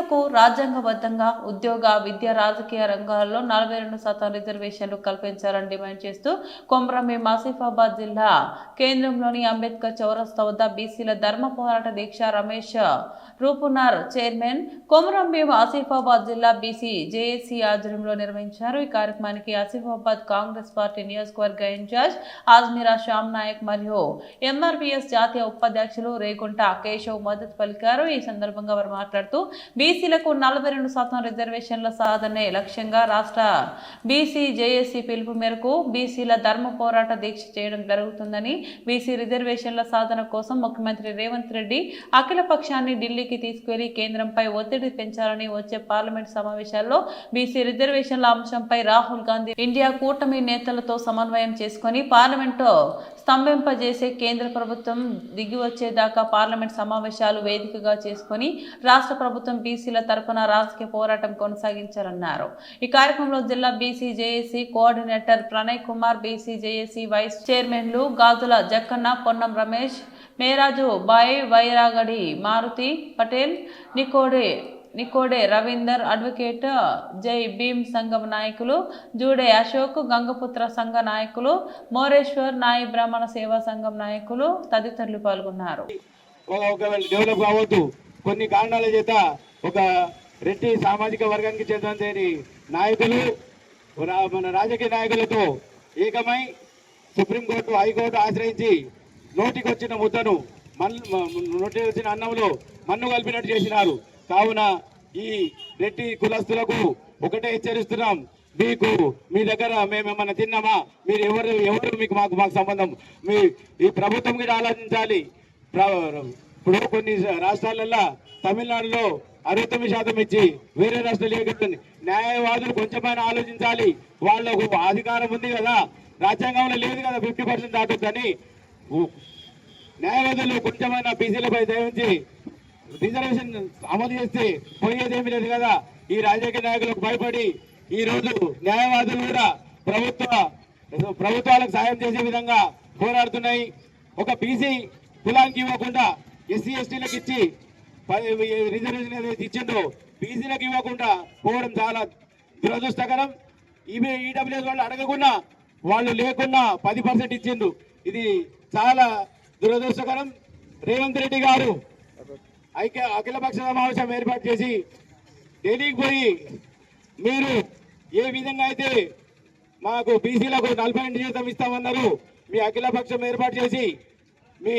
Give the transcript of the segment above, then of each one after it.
బీసీలకు రాజ్యాంగబద్ధంగా ఉద్యోగ, విద్య, రాజకీయ రంగాల్లో 42% రిజర్వేషన్లు కల్పించాలని డిమాండ్ చేస్తూ కొమరంభీం ఆసిఫాబాద్ జిల్లా కేంద్రంలోని అంబేద్కర్ చౌరస్తా వద్ద బీసీల ధర్మ పోరాట దీక్ష రమేష్ రూపునార్ చైర్మన్ కొమరంభీం ఆసిఫాబాద్ జిల్లా బీసీ జేఏసీ ఆధ్వర్యంలో నిర్వహించారు। ఈ కార్యక్రమానికి ఆసిఫాబాద్ కాంగ్రెస్ పార్టీ నియోజకవర్గ ఇన్ఛార్జ్ ఆజ్మీరా శ్యామ్ నాయక్ మరియు ఎంఆర్పీఎస్ జాతీయ ఉపాధ్యక్షులు రేగుంట కేశవ్ మద్దతు పలికారు। ఈ సందర్భంగా వారు మాట్లాడుతూ బీసీలకు 42% రిజర్వేషన్ల సాధనే లక్ష్యంగా రాష్ట్ర బీసీ జేఏసీ పిలుపు మేరకు బీసీల ధర్మ పోరాట దీక్ష చేయడం జరుగుతుందని, బీసీ రిజర్వేషన్ల సాధన కోసం ముఖ్యమంత్రి రేవంత్ రెడ్డి అఖిల పక్షాన్ని ఢిల్లీకి తీసుకెళ్లి కేంద్రంపై ఒత్తిడి పెంచాలని, వచ్చే పార్లమెంట్ సమావేశాల్లో బీసీ రిజర్వేషన్ల అంశంపై రాహుల్ గాంధీ ఇండియా కూటమి నేతలతో సమన్వయం చేసుకుని పార్లమెంటు స్తంభింపజేసే కేంద్ర ప్రభుత్వం దిగి వచ్చేదాకా పార్లమెంట్ సమావేశాలు వేదికగా చేసుకుని రాష్ట్ర ప్రభుత్వం బీసీల తరపున రాజకీయ పోరాటం కొనసాగించాలన్నారు। ఈ కార్యక్రమంలో జిల్లా BC JAC coordinator Pranay Kumar, BC JAC vice చైర్మన్లు గాజుల జక్కన్న, పొన్నం రమేష్, మేరాజు బాయ్, వైరాగడి మారుతి పటేల్, నికోడే రవీందర్, అడ్వకేట్ జై భీమ్ సంఘం నాయకులు జూడే అశోక్, గంగపుత్ర సంఘ నాయకులు మోరేశ్వర్, నాయి బ్రాహ్మణ సేవా సంఘం నాయకులు తదితరులు పాల్గొన్నారు। డెవలప్ కావద్దు, కొన్ని కారణాల చేత ఒక రెడ్డి సామాజిక వర్గానికి చెందిన నాయకులు మన రాజకీయ నాయకులతో ఏకమై సుప్రీంకోర్టు, హైకోర్టు ఆశ్రయించి నోటికొచ్చిన ముద్దను నోటికి వచ్చిన అన్నంలో మన్ను కలిపినట్టు చేసినారు। కావున ఈ రెడ్డి కులస్తులకు ఒకటే హెచ్చరిస్తున్నాం, మీకు మీ దగ్గర మేమేమన్నా తిన్నామా, మీరు ఎవరు మీకు మాకు సంబంధం, ఈ ప్రభుత్వం కూడా ఆలోచించాలి। ఇప్పుడు కొన్ని రాష్ట్రాలలో తమిళనాడులో 69% ఇచ్చి వేరే రాష్ట్రాలు ఏకట్టుంది, న్యాయవాదులు కొంచెమైనా ఆలోచించాలి, వాళ్ళకు అధికారం ఉంది కదా, రాజ్యాంగంలో లేదు కదా 50% దాటుతుందని, న్యాయవాదులు కొంచెమైనా బీసీలపై దయించి రిజర్వేషన్ అమలు చేస్తే పోయేదేమీ లేదు కదా। ఈ రాజకీయ నాయకులకు భయపడి ఈ రోజు న్యాయవాదులు కూడా ప్రభుత్వాలకు సాయం చేసే విధంగా పోరాడుతున్నాయి। ఒక బీసీ కులానికి ఇవ్వకుండా ఎస్సీ ఎస్టీలకు ఇచ్చి రిజర్వేషన్ ఏదైతే ఇచ్చిందో బీసీలకు ఇవ్వకుండా పోవడం చాలా దురదృష్టకరం। ఈడబ్ల్యూఎస్ వాళ్ళు అడగకుండా వాళ్ళు లేకున్నా 10% ఇచ్చిండు, ఇది చాలా దురదృష్టకరం। రేవంత్ రెడ్డి గారు అఖిలపక్ష సమావేశం ఏర్పాటు చేసి ఢిల్లీకి పోయి మీరు ఏ విధంగా అయితే మాకు బీసీలకు 42% ఇస్తామన్నారు, మీ అఖిలపక్షం ఏర్పాటు చేసి మీ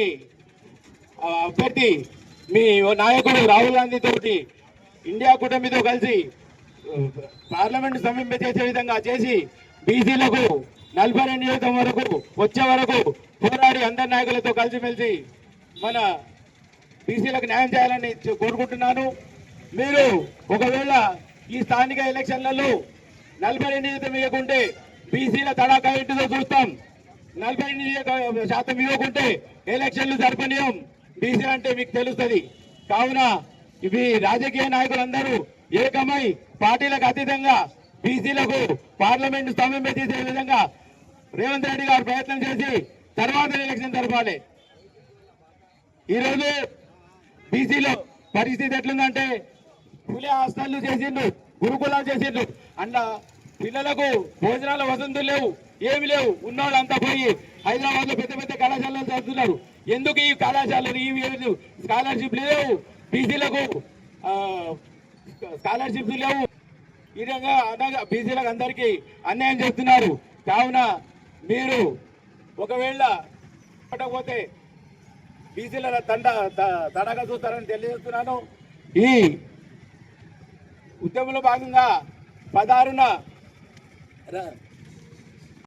అభ్యర్థి మీ నాయకుడు రాహుల్ గాంధీ తోటి ఇండియా కూటమితో కలిసి పార్లమెంట్ సమీపించేసే విధంగా చేసి బీసీలకు 42% వరకు వచ్చే వరకు పోరాడి అందరి నాయకులతో కలిసిమెలిసి మన బీసీలకు న్యాయం చేయాలని కోరుకుంటున్నాను। మీరు ఒకవేళ ఈ స్థానిక ఎలక్షన్లలో 42% ఇవ్వకుంటే బీసీల తడాకా ఇంటితో చూస్తాం, 42% ఇవ్వకుంటే ఎలక్షన్లు జరపనీయం, బీసీ అంటే మీకు తెలుస్తుంది। కావున ఇవి రాజకీయ నాయకులందరూ ఏకమై పార్టీలకు అతీతంగా బీసీలకు పార్లమెంట్ స్తంభింపజేసే విధంగా రేవంత్ రెడ్డి గారు ప్రయత్నం చేసి తర్వాత ఎలక్షన్ జరపాలి। ఈరోజు బీసీలో పరిస్థితి ఎట్లుందంటే పులి హాస్టళ్లు చేసిండు, గురుకులాలు చేసిండు, అండ్ పిల్లలకు భోజనాల వసతులు లేవు, ఏమి లేవు, ఉన్నవాళ్ళంతా పోయి హైదరాబాద్ లో పెద్ద పెద్ద కళాశాలలో చదువుతున్నారు। ఎందుకు ఈ కళాశాలలు ఈ స్కాలర్షిప్ లేవు, బీసీలకు స్కాలర్షిప్స్ లేవు, ఈ విధంగా బీసీలకు అందరికీ అన్యాయం చేస్తున్నారు। కావున మీరు ఒకవేళ పట్టకపోతే బీసీల తడగా చూస్తారని తెలియజేస్తున్నాను। ఈ ఉద్యమంలో భాగంగా 16న